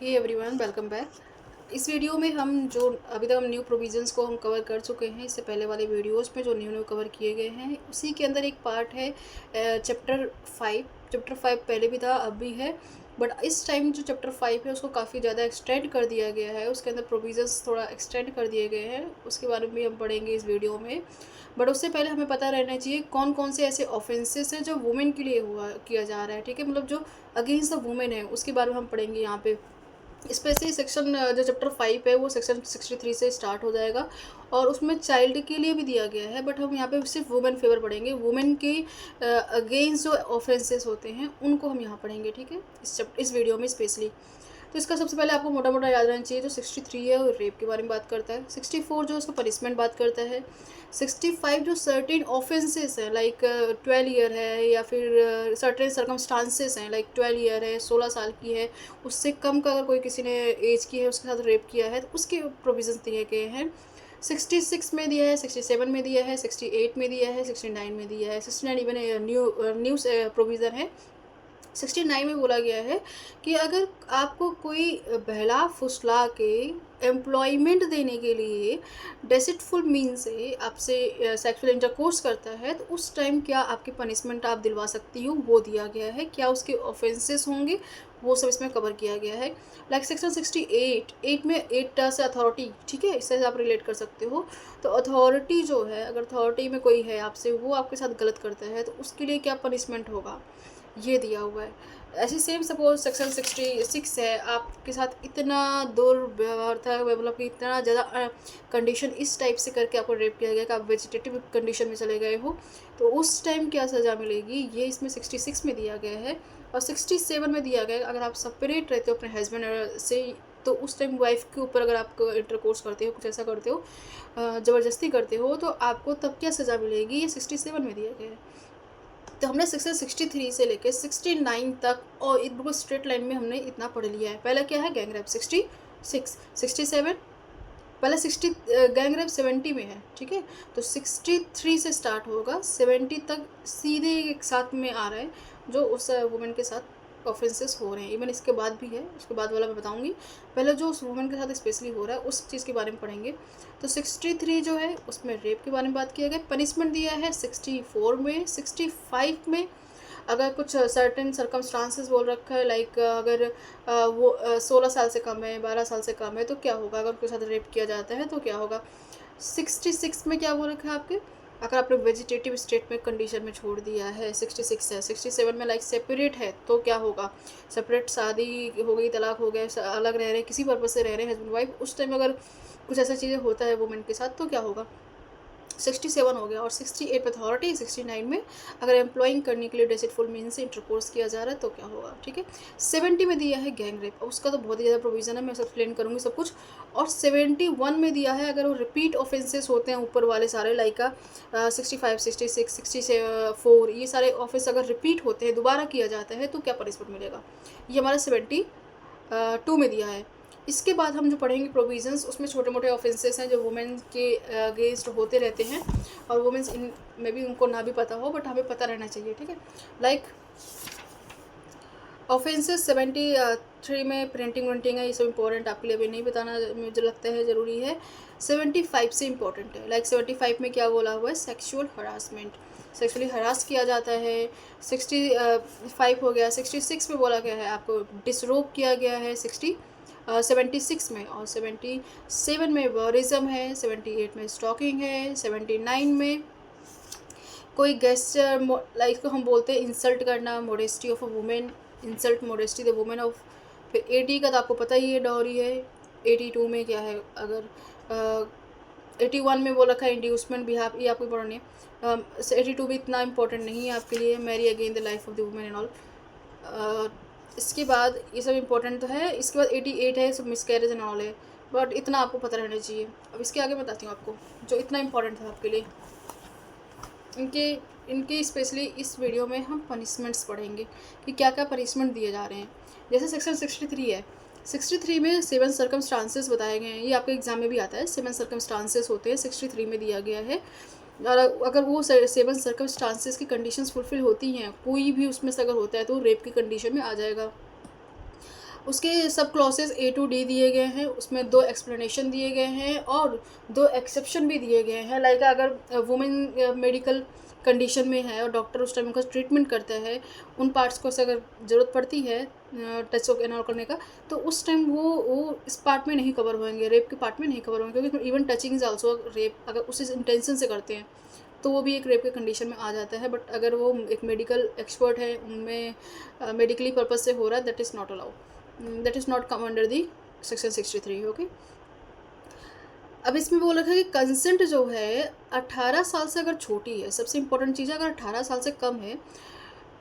हे everyone, welcome back. इस video में हम जो अभी तक हम न्यू प्रोविजंस को हम कवर कर चुके हैं। इससे पहले वाले वीडियोस में जो न्यू कवर किए गए हैं उसी के अंदर एक पार्ट है चैप्टर 5। चैप्टर 5 पहले भी था, अब भी है, बट इस टाइम जो चैप्टर 5 है उसको काफ़ी ज़्यादा एक्सटेंड कर दिया गया है। उसके अंदर प्रोविजंस थोड़ा एक्सटेंड कर दिए गए हैं, उसके बारे में भी हम पढ़ेंगे इस वीडियो में। बट उससे पहले हमें पता रहना चाहिए कौन कौन से ऐसे ऑफेंसेस हैं जो वुमेन के लिए हुआ किया जा रहा है, ठीक है। मतलब जो अगेंस्ट द वुमेन है उसके बारे में हम पढ़ेंगे यहाँ पे। स्पेशली सेक्शन जो चैप्टर 5 है वो सेक्शन 63 से स्टार्ट हो जाएगा और उसमें चाइल्ड के लिए भी दिया गया है, बट हम यहाँ पे सिर्फ वुमेन फेवर पढ़ेंगे। वुमेन के अगेंस्ट जो ऑफेंसेस होते हैं उनको हम यहाँ पढ़ेंगे, ठीक है, इस वीडियो में स्पेशली। तो इसका सबसे पहले आपको मोटा मोटा याद रहना चाहिए। जो 63 है वो रेप के बारे में बात करता है, 64 जो उसका पनिशमेंट बात करता है, 65 जो सर्टेन ऑफेंसेस है लाइक 12 ईयर है, या फिर सर्टेन सर्कमस्टांसेस हैं लाइक 12 ईयर है, 16 साल की है, उससे कम का अगर कोई किसी ने एज की है उसके साथ रेप किया है तो उसके प्रोविजंस दिए गए हैं। 66 में दिया है, 67 में दिया है, 68 में दिया है, 69 में दिया है। 69 इवन न्यूज़ प्रोविज़न है। 69 में बोला गया है कि अगर आपको कोई बहला फुसला के एम्प्लॉयमेंट देने के लिए डेसिटफुल मीन से आपसे सेक्सुअल इंटरकोर्स करता है तो उस टाइम क्या आपकी पनिशमेंट आप दिलवा सकती हो, वो दिया गया है। क्या उसके ऑफेंसेस होंगे वो सब इसमें कवर किया गया है। लाइक सेक्शन 68 8 में 8 से अथॉरिटी, ठीक है, इससे आप रिलेट कर सकते हो। तो अथॉरिटी जो है, अगर अथॉरिटी में कोई है आपसे, वो आपके साथ गलत करता है तो उसके लिए क्या पनिशमेंट होगा, ये दिया हुआ है। ऐसे सेम सपोज सेक्शन 66 है, आपके साथ इतना दुर्व्यवहार था, मतलब कि इतना ज़्यादा कंडीशन इस टाइप से करके आपको रेप किया गया कि आप वेजिटेटिव कंडीशन में चले गए हो, तो उस टाइम क्या सज़ा मिलेगी, ये इसमें 66 में दिया गया है। और 67 में दिया गया है अगर आप सेपरेट रहते हो अपने हस्बैंड से, तो उस टाइम वाइफ के ऊपर अगर आप इंटरकोर्स करते हो, कुछ ऐसा करते हो, ज़बरदस्ती करते हो, तो आपको तब क्या सज़ा मिलेगी, ये 67 में दिया गया है। तो हमने सेक्शन 63 से लेके 69 तक और एक बिल्कुल स्ट्रेट लाइन में हमने इतना पढ़ लिया है। पहला क्या है, गैंग रेप 66, 67, पहले 60 गैंग रेप 70 में है, ठीक है। तो 63 से स्टार्ट होगा, 70 तक सीधे एक साथ में आ रहा है जो उस वुमेन के साथ ऑफेंसेस हो रहे हैं। इवन इसके बाद भी है, उसके बाद वाला मैं बताऊंगी। पहले जो उस वुमेन के साथ स्पेशली हो रहा है उस चीज़ के बारे में पढ़ेंगे। तो 63 जो है उसमें रेप के बारे में बात किया गया। पनिशमेंट दिया है 64 में। 65 में अगर कुछ सर्टेन सर्कमस्टांसेस बोल रखा है लाइक अगर वो 16 साल से कम है, 12 साल से कम है, तो क्या होगा, अगर उनके साथ रेप किया जाता है तो क्या होगा। 66 में क्या बोल रखा है आपके, अगर आपने वेजिटेटिव स्टेट में कंडीशन में छोड़ दिया है, 66 है। 67 में लाइक सेपरेट है तो क्या होगा, सेपरेट शादी हो गई, तलाक हो गया, अलग रह रहे हैं, किसी पर्पज़ से रह रहे हैं हस्बैंड वाइफ, उस टाइम अगर कुछ ऐसा चीज़ें होता है वुमेन के साथ तो क्या होगा। 67 हो गया। और 68 पे अथॉरिटी, 69 में अगर एम्प्लॉइंग करने के लिए डेसिटफुल मीन से इंटरकोर्स किया जा रहा है तो क्या होगा, ठीक है। 70 में दिया है गैंग रेप, उसका तो बहुत ही ज़्यादा प्रोविजन है, मैं सब एक्सप्लेन करूँगी सब कुछ। और 71 में दिया है अगर वो रिपीट ऑफेंसेस होते हैं ऊपर वाले सारे लाइक का 65, 66, 64, ये सारे ऑफेंस अगर रिपीट होते हैं, दोबारा किया जाता है तो क्या पनिशमेंट मिलेगा, ये हमारा 72 में दिया है। इसके बाद हम जो पढ़ेंगे प्रोविजंस, उसमें छोटे मोटे ऑफेंसेस हैं जो वुमेन के अगेंस्ट होते रहते हैं और वुमेन्स इन में भी उनको ना भी पता हो, बट हमें पता रहना चाहिए, ठीक है। लाइक ऑफेंसेस 73 में प्रिंटिंग वेंटिंग है, ये सब इंपॉर्टेंट आपके लिए अभी नहीं बताना मुझे लगता है ज़रूरी है। 75 से इंपॉर्टेंट है। लाइक 75 में क्या बोला हुआ है, सेक्सुअल हरासमेंट, सेक्सुअली हरास किया जाता है। 65 हो गया। 66 में बोला गया है आपको डिसरोब किया गया है 76 में। और 77 में वॉरिज्म है। 78 में स्टॉकिंग है। 79 में कोई गेस्चर लाइक को हम बोलते हैं इंसल्ट करना, modesty of a women, insult modesty the women of. फिर 80 का तो आपको पता ही है, डॉरी है। 82 में क्या है, अगर 81 में वो रखा है इंड्यूसमेंट भी, आप ये आपको पढ़नी है। 82 भी इतना इंपॉर्टेंट नहीं है आपके लिए, marry again the life of the women and all. इसके बाद ये सब इंपॉर्टेंट तो है। इसके बाद 88 है, सब मिसकैरेज एंड ऑल है, बट इतना आपको पता रहना चाहिए। अब इसके आगे बताती हूँ आपको जो इतना इंपॉर्टेंट था आपके लिए। इनके स्पेशली इस वीडियो में हम पनिशमेंट्स पढ़ेंगे कि क्या क्या पनिशमेंट दिए जा रहे हैं। जैसे सेक्शन 63 है, 63 में 7 सर्कमस्टांसेस बताए गए हैं, ये आपके एग्जाम में भी आता है। 7 सर्कमस्टांसेस होते हैं, 63 में दिया गया है। और अगर वो 7 सर्कमस्टांसेस की कंडीशंस फुलफिल होती हैं, कोई भी उसमें से अगर होता है तो रेप की कंडीशन में आ जाएगा। उसके सब क्लॉसेस A to D दिए गए हैं, उसमें 2 एक्सप्लेनेशन दिए गए हैं और 2 एक्सेप्शन भी दिए गए हैं। लाइक अगर वुमेन मेडिकल कंडीशन में है और डॉक्टर उस टाइम उनका ट्रीटमेंट करता है, उन पार्ट्स को से अगर ज़रूरत पड़ती है टच एंड करने का, तो उस टाइम वो इस पार्ट में नहीं कवर होंगे, रेप के पार्ट में नहीं कवर होंगे, क्योंकि even touching is also rape. अगर उस इंटेंशन से करते हैं तो वो भी एक रेप के कंडीशन में आ जाता है। बट अगर वो एक मेडिकल एक्सपर्ट है, उनमें मेडिकली पर्पज से हो रहा है, that is not allow, that is not come under the section 63। Okay, अब इसमें बोल रखा है कि कंसेंट जो है 18 साल से अगर छोटी है, सबसे इंपॉर्टेंट चीज़ है, अगर 18 साल से कम है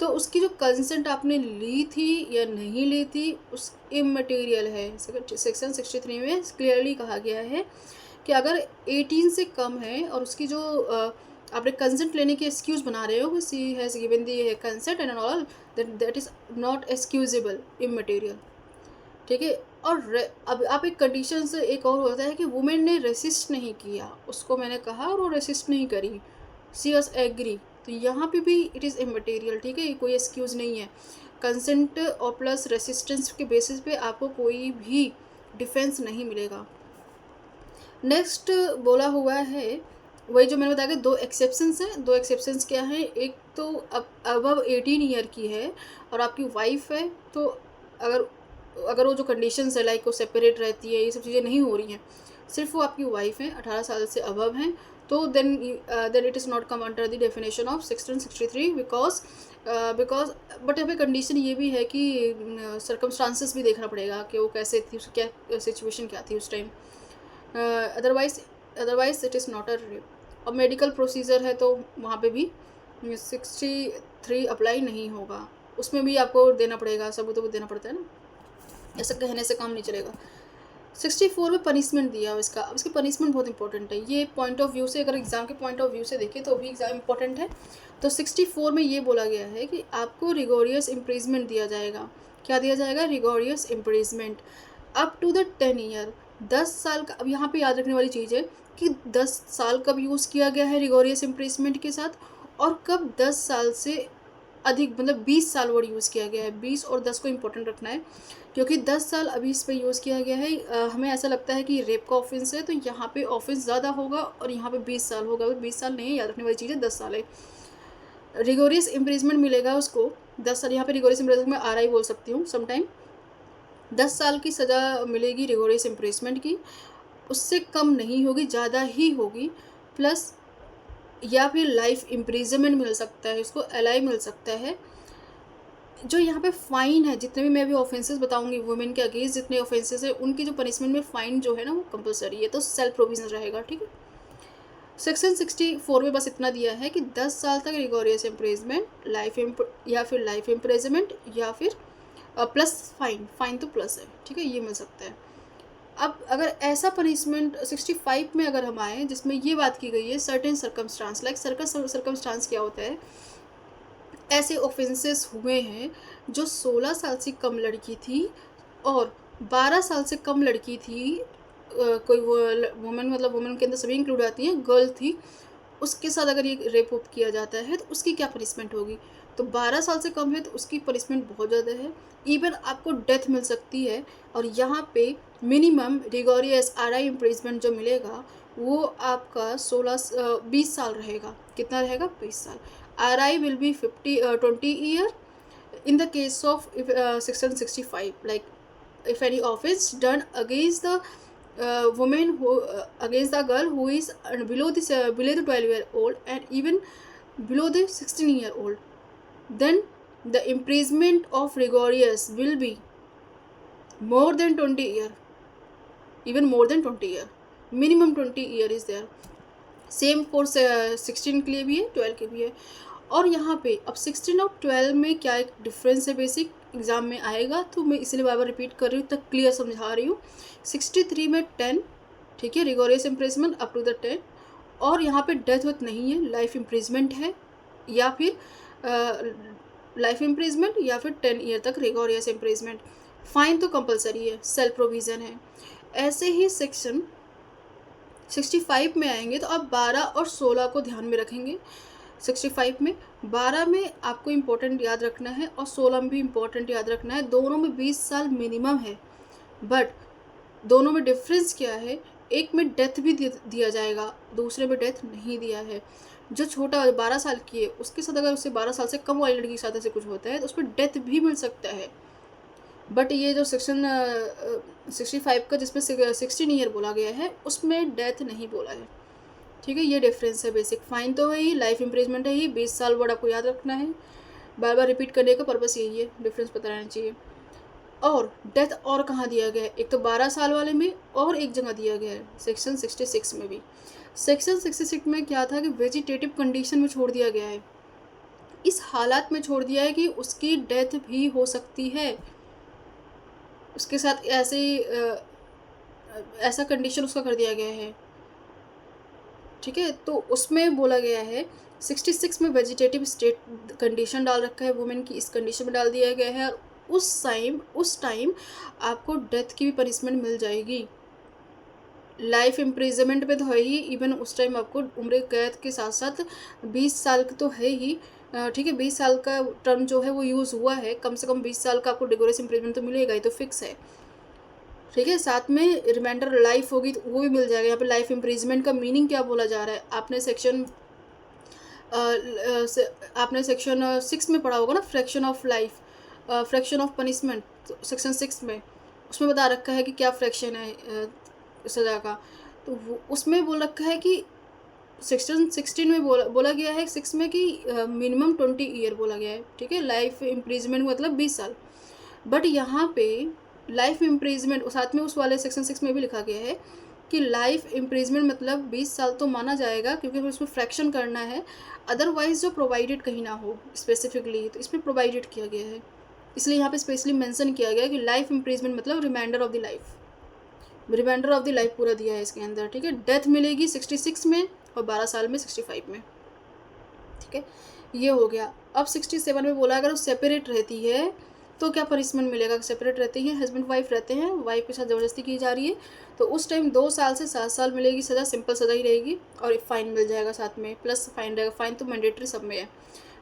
तो उसकी जो कंसेंट आपने ली थी या नहीं ली थी उस इमटेरियल है। सेक्शन 63 में क्लियरली कहा गया है कि अगर 18 से कम है और उसकी जो आपने कंसेंट लेने की एक्सक्यूज़ बना रहे हो कि she has given the consent and all, that is not excusable immaterial. ठीक है। और अब आप एक कंडीशन से एक और होता है कि वुमेन ने रेसिस्ट नहीं किया, उसको मैंने कहा और वो रेसिस्ट नहीं करी, सी वाज एग्री, तो यहाँ पे भी इट इज़ इमटेरियल। ठीक है, कोई एक्सक्यूज़ नहीं है। कंसेंट और प्लस रेसिस्टेंस के बेसिस पे आपको कोई भी डिफेंस नहीं मिलेगा। नेक्स्ट बोला हुआ है वही जो मैंने बताया कि 2 एक्सेप्शंस हैं। 2 एक्सेप्शंस क्या हैं, एक तो अबव 18 ईयर की है और आपकी वाइफ है, तो अगर वो जो कंडीशंस है लाइक वो सेपरेट रहती है, ये सब चीज़ें नहीं हो रही हैं, सिर्फ वो आपकी वाइफ है, 18 साल से अबव हैं, तो then it is not come under the definition of section 63 because but यहाँ पे कंडीशन ये भी है कि सर्कमस्टांसेस भी देखना पड़ेगा कि वो कैसे थी, उसकी क्या सिचुएशन क्या थी उस time. Otherwise it is not a rape. और मेडिकल प्रोसीजर है तो वहाँ पे भी 63 अप्लाई नहीं होगा, उसमें भी आपको देना पड़ेगा, सबूत तो देना पड़ता है ना, ऐसा कहने से काम नहीं चलेगा। 64 में पनिशमेंट दिया इसका। अब इसकी पनिशमेंट बहुत इंपॉर्टेंट है, ये पॉइंट ऑफ व्यू से, अगर एग्ज़ाम के पॉइंट ऑफ व्यू से देखें तो भी एग्ज़ाम इंपॉर्टेंट है। तो 64 में ये बोला गया है कि आपको रिगोरियस इम्प्रिजमेंट दिया जाएगा। क्या दिया जाएगा? Rigorous imprisonment up to the 10 year, 10 साल का। अब यहाँ पे याद रखने वाली चीज़ है कि 10 साल कब यूज़ किया गया है रिगोरियस इम्प्रिजमेंट के साथ, और कब 10 साल से अधिक, मतलब 20 साल वर्ड यूज़ किया गया है। 20 और 10 को इंपॉर्टेंट रखना है, क्योंकि 10 साल अभी इस पर यूज़ किया गया है। हमें ऐसा लगता है कि रेप का ऑफेंस है तो यहाँ पे ऑफेंस ज़्यादा होगा और यहाँ पे 20 साल होगा, 20 साल नहीं, याद रखने वाली चीज़ है 10 साल है। रिगोरियस इम्प्रिजमेंट मिलेगा उसको 10 साल, यहाँ पे रिगोरियस इम्प्रिजमेंट में RI बोल सकती हूँ समटाइम। 10 साल की सज़ा मिलेगी रिगोरियस इम्प्रिजमेंट की, उससे कम नहीं होगी, ज़्यादा ही होगी, प्लस या फिर लाइफ इम्प्रिजमेंट मिल सकता है, इसको LI मिल सकता है। जो यहाँ पे फ़ाइन है, जितने भी मैं अभी ऑफेंसेस बताऊंगी वुमेन के अगेंस्ट जितने ऑफेंसेस है, उनकी जो पनिशमेंट में फ़ाइन जो है ना वो कंपलसरी है, तो सेल्फ प्रोविजन रहेगा। ठीक है, सेक्शन 64 में बस इतना दिया है कि 10 साल तक रिगोरियस इम्प्रिजमेंट, या फिर लाइफ इम्प्रिजमेंट या फिर प्लस फाइन तो प्लस है। ठीक है, ये मिल सकता है। अब अगर ऐसा पनिशमेंट 65 में अगर हम आए जिसमें ये बात की गई है सर्टेन सर्कमस्टांस, लाइक सर्कमस्टांस क्या होता है, ऐसे ऑफेंसेस हुए हैं जो 16 साल से कम लड़की थी और 12 साल से कम लड़की थी, कोई वो वुमेन, मतलब वुमेन के अंदर सभी इंक्लूड आती हैं, गर्ल थी, उसके साथ अगर ये रेप वोप किया जाता है तो उसकी क्या पनिशमेंट होगी। तो 12 साल से कम है तो उसकी पनिशमेंट बहुत ज़्यादा है, इवन आपको डेथ मिल सकती है। और यहाँ पे मिनिमम रिगोरियस RI इम्प्रिजमेंट जो मिलेगा वो आपका 20 साल रहेगा। कितना रहेगा? 20 साल। RI will be 20 year in the case of section 65, like if any offense done against the woman who against the girl who is below the 12-year-old and even below the 16-year-old, then the imprisonment of rigorous will be more than 20 year, even more than 20 year, minimum 20 year is there। Same course 16 के लिए भी है, 12 के भी है। और यहाँ पे अब 16 और 12 में क्या एक डिफरेंस है, बेसिक एग्जाम में आएगा, तो मैं इसलिए बार बार रिपीट कर रही हूँ, तक क्लियर समझा रही हूँ। 63 में 10, ठीक है, rigorous imprisonment up to the 10, और यहाँ पे डेथ वेथ नहीं है, लाइफ इम्प्रिजमेंट है, या फिर लाइफ इम्प्रिजमेंट या फिर 10 ईयर तक रिगोरियस इम्प्रिजमेंट। फाइन तो कंपलसरी है, सेल्फ प्रोविज़न है। ऐसे ही सेक्शन 65 में आएंगे तो आप 12 और 16 को ध्यान में रखेंगे। 65 में, 12 में आपको इम्पोर्टेंट याद रखना है और 16 में भी इम्पोर्टेंट याद रखना है। दोनों में 20 साल मिनिमम है, बट दोनों में डिफरेंस क्या है, एक में डेथ भी दिया जाएगा, दूसरे में डेथ नहीं दिया है। जो छोटा 12 साल की है उसके साथ अगर उससे 12 साल से कम वाली लड़की के साथ ऐसे कुछ होता है तो उस पर डेथ भी मिल सकता है। बट ये जो सेक्शन 65 का जिसमें 16 ईयर बोला गया है उसमें डेथ नहीं बोला है। ठीक है, ये डिफरेंस है बेसिक। फाइन तो है ही, लाइफ इम्प्रिजमेंट है ही, 20 साल वर्ड आपको याद रखना है, बार बार रिपीट करने का पर्पस यही है, डिफरेंस पता रहना चाहिए। और डेथ और कहाँ दिया गया है, एक तो 12 साल वाले में और एक जगह दिया गया है सेक्शन 66 में भी। सेक्शन 66 में क्या था कि वेजिटेटिव कंडीशन में छोड़ दिया गया है, इस हालात में छोड़ दिया है कि उसकी डेथ भी हो सकती है, उसके साथ ऐसा कंडीशन उसका कर दिया गया है। ठीक है, तो उसमें बोला गया है 66 में वेजिटेटिव स्टेट कंडीशन डाल रखा है वुमेन की, इस कंडीशन में डाल दिया गया है। उस टाइम आपको डेथ की भी पनिशमेंट मिल जाएगी। लाइफ इम्प्रिजमेंट पे तो है ही, इवन उस टाइम आपको उम्र कैद के साथ साथ 20 साल तो है ही। ठीक है, 20 साल का टर्म जो है वो यूज़ हुआ है, कम से कम 20 साल का आपको डिगोरेस इम्प्रिजमेंट तो मिलेगा ही, तो फिक्स है। ठीक है, साथ में रिमाइंडर लाइफ होगी तो वो भी मिल जाएगा। यहाँ पे लाइफ इम्प्रिजमेंट का मीनिंग क्या बोला जा रहा है, आपने सेक्शन 6 में पढ़ा होगा ना, fraction of life, fraction of punishment, section 6 में उसमें बता रखा है कि क्या फ्रैक्शन है सज़ा का। तो उसमें बोल रखा है कि सेक्शन 16 में बोला गया है 6 में कि मिनिमम 20 ईयर बोला गया है। ठीक है, लाइफ इम्प्रिजमेंट मतलब 20 साल। बट यहाँ पे लाइफ इम्प्रिजमेंट साथ में उस वाले सेक्शन 6 में भी लिखा गया है कि लाइफ इम्प्रिजमेंट मतलब 20 साल तो माना जाएगा क्योंकि उसमें फ्रैक्शन करना है, अदरवाइज जो प्रोवाइडेड कहीं ना हो स्पेसिफिकली, तो इसमें प्रोवाइडेड किया गया है, इसलिए यहाँ पे स्पेशली मेंशन किया गया है कि लाइफ इम्प्रिजमेंट मतलब reminder of the life, reminder of the life पूरा दिया है इसके अंदर। ठीक है, डेथ मिलेगी 66 में और 12 साल में 65 में। ठीक है, ये हो गया। अब 67 में बोला अगर वो सेपरेट रहती है तो क्या पनिशमेंट मिलेगा। सेपरेट रहती है, हस्बैंड वाइफ रहते हैं, वाइफ के साथ ज़बरदस्ती की जा रही है तो उस टाइम 2 साल से 7 साल मिलेगी सज़ा, सिंपल सज़ा ही रहेगी, और एक फ़ाइन मिल जाएगा साथ में, प्लस फाइन रहेगा, फ़ाइन तो मैंडेटरी सब में है।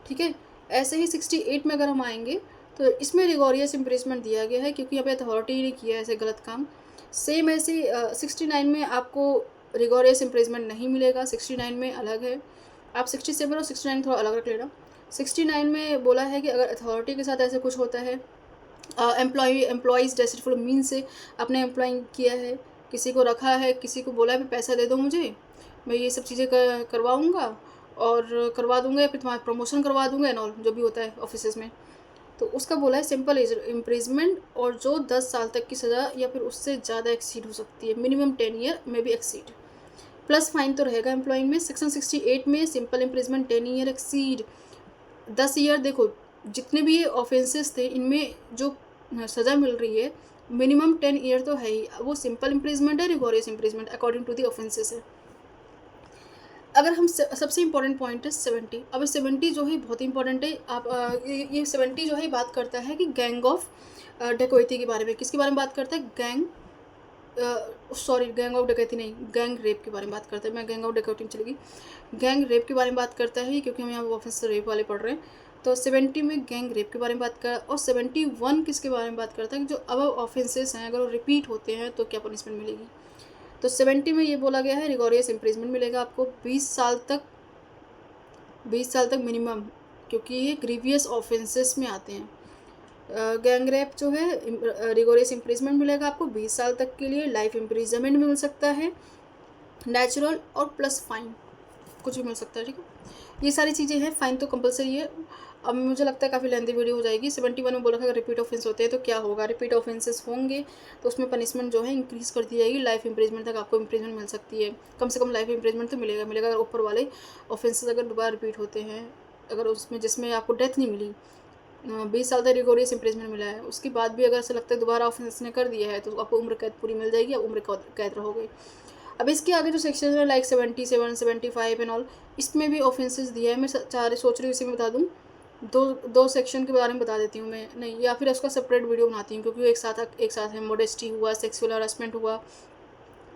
ठीक है, ऐसे ही 68 में अगर हम आएंगे तो इसमें रिगोरियस इम्प्रिजमेंट दिया गया है क्योंकि यहाँ पे अथॉरिटी ने किया ऐसे गलत काम। सेम ऐसे 69 में आपको रिगोरियस इम्प्रिजमेंट नहीं मिलेगा, 69 में अलग है। आप 67 और 69 थोड़ा अलग रख लेना। 69 में बोला है कि अगर अथॉरिटी के साथ ऐसे कुछ होता है, एम्प्लॉइज़ डेसिटफुल मीन से आपने एम्प्लॉय किया है, किसी को रखा है, किसी को बोला है पैसा दे दो मुझे, मैं ये सब चीज़ें करवाऊँगा और करवा दूँगा, या फिर तुम्हारा प्रमोशन करवा दूँगा एंड ऑल, जो भी होता है ऑफिसेज में, तो उसका बोला है सिंपल इम्प्रिजमेंट, और जो 10 साल तक की सज़ा या फिर उससे ज़्यादा एक्सीड हो सकती है, मिनिमम 10 ईयर में भी एक्सीड, प्लस फाइन तो रहेगा एम्प्लॉइंग में। सेक्शन 68 में simple imprisonment 10 year exceed 10 year. देखो जितने भी ये ऑफेंसेस थे इनमें जो सज़ा मिल रही है मिनिमम 10 ईयर तो है ही, वो सिंपल इम्प्रिजमेंट है, rigorous imprisonment according to the offences है। अगर हम सबसे इम्पॉर्टेंट पॉइंट है 70। अब 70 जो है बहुत इंपॉर्टेंट है। आप ये 70 जो है बात करता है कि गैंग ऑफ डकैती के बारे में। किसके बारे में बात करता है, गैंग ऑफ डकैती नहीं, गैंग रेप के बारे में बात करता है। मैं गैंग ऑफ डकैती में चलेगी, गैंग रेप के बारे में बात करता है क्योंकि हम यहाँ ऑफेंस रेप वाले पढ़ रहे हैं। तो 70 में गैंग रेप के बारे में बात कर, और 71 किसके बारे में बात करता है कि जो अब ऑफेंसेस हैं अगर वो रिपीट होते हैं तो क्या पनिशमेंट मिलेगी। तो 70 में ये बोला गया है रिगोरियस इम्प्रिजमेंट मिलेगा आपको 20 साल तक मिनिमम, क्योंकि ये ग्रीवियस ऑफेंसेस में आते हैं। गैंग रेप जो है रिगोरियस इम्प्रिजमेंट मिलेगा आपको 20 साल तक के लिए, लाइफ इम्प्रिजमेंट मिल सकता है नेचुरल, और प्लस फाइन कुछ भी मिल सकता है। ठीक है, ये सारी चीज़ें हैं, फाइन तो कंपलसरी है। अब मुझे लगता है काफ़ी लेंथी वीडियो हो जाएगी। 71 में बोला था अगर रिपीट ऑफेंस होते हैं तो क्या होगा, रिपीट ऑफेंसेस होंगे तो उसमें पनिशमेंट जो है इंक्रीज़ कर दी जाएगी, लाइफ इम्प्रिजमेंट तक आपको इम्प्रिजमेंट मिल सकती है, कम से कम लाइफ इम्प्रिजमेंट तो मिलेगा अगर ऊपर वाले ऑफेंसेस अगर दोबारा रिपीट होते हैं, अगर उसमें जिसमें आपको डेथ नहीं मिली, 20 साल तक रिगोरियस इम्प्रिजमेंट मिला है, उसके बाद भी अगर ऐसा लगता है दोबारा ऑफेंस ने कर दिया है तो आपको उम्र कैद पूरी मिल जाएगी, आप उम्र कैद रहोगे। अब इसके आगे जो सेक्शन है लाइक 77, 75 एंड ऑल, इसमें भी ऑफेंसेस दिया है। मैं सोच रही हूँ इसी में बता दूँ, दो सेक्शन के बारे में बता देती हूँ मैं, नहीं या फिर उसका सेपरेट वीडियो बनाती हूँ क्योंकि वो एक साथ है। मोडेस्टी हुआ, सेक्सुअल हरासमेंट हुआ,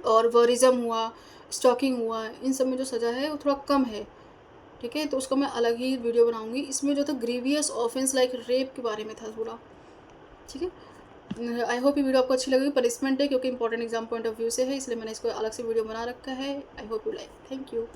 और वरिज्म हुआ, स्टॉकिंग हुआ, इन सब में जो सज़ा है वो थोड़ा कम है। ठीक है, तो उसका मैं अलग ही वीडियो बनाऊंगी। इसमें जो था ग्रीवियस ऑफेंस लाइक रेप के बारे में था थोड़ा, ठीक है। आई होप ये वीडियो आपको अच्छी लगी। पनिशमेंट है क्योंकि important exam point of view से है, इसलिए मैंने इसको अलग से वीडियो बना रखा है। I hope you like. Thank you.